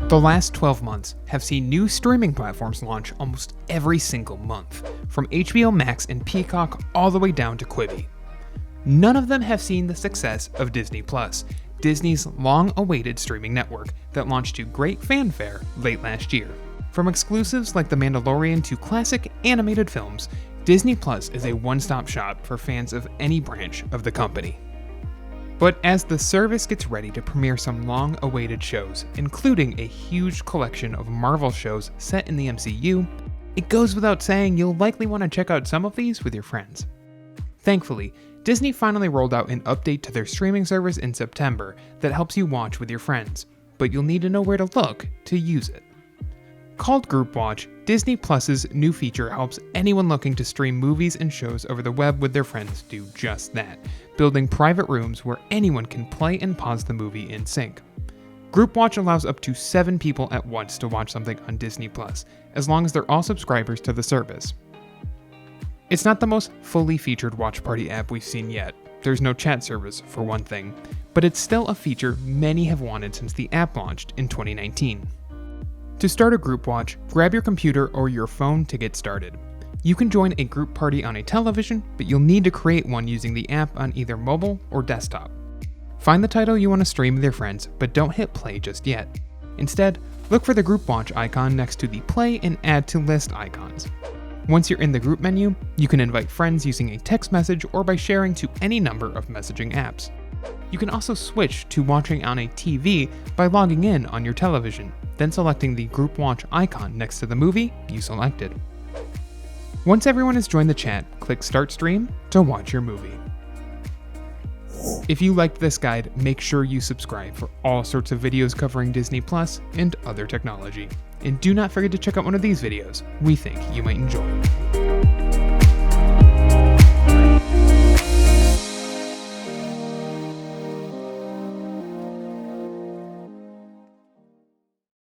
The last 12 months have seen new streaming platforms launch almost every single month, from HBO Max and Peacock all the way down to Quibi. None of them have seen the success of Disney+, Disney's long-awaited streaming network that launched to great fanfare late last year. From exclusives like The Mandalorian to classic animated films, Disney Plus is a one-stop shop for fans of any branch of the company. But as the service gets ready to premiere some long-awaited shows, including a huge collection of Marvel shows set in the MCU, it goes without saying you'll likely want to check out some of these with your friends. Thankfully, Disney finally rolled out an update to their streaming service in September that helps you watch with your friends, but you'll need to know where to look to use it. Called Group Watch, Disney Plus's new feature helps anyone looking to stream movies and shows over the web with their friends do just that, building private rooms where anyone can play and pause the movie in sync. Group Watch allows up to 7 people at once to watch something on Disney Plus, as long as they're all subscribers to the service. It's not the most fully featured watch party app we've seen yet. There's no chat service, for one thing, but it's still a feature many have wanted since the app launched in 2019. To start a group watch, grab your computer or your phone to get started. You can join a group party on a television, but you'll need to create one using the app on either mobile or desktop. Find the title you want to stream with your friends, but don't hit play just yet. Instead, look for the group watch icon next to the play and add to list icons. Once you're in the group menu, you can invite friends using a text message or by sharing to any number of messaging apps. You can also switch to watching on a TV by logging in on your television, then selecting the group watch icon next to the movie you selected. Once everyone has joined the chat, click Start Stream to watch your movie. If you liked this guide, make sure you subscribe for all sorts of videos covering Disney Plus and other technology. And do not forget to check out one of these videos we think you might enjoy.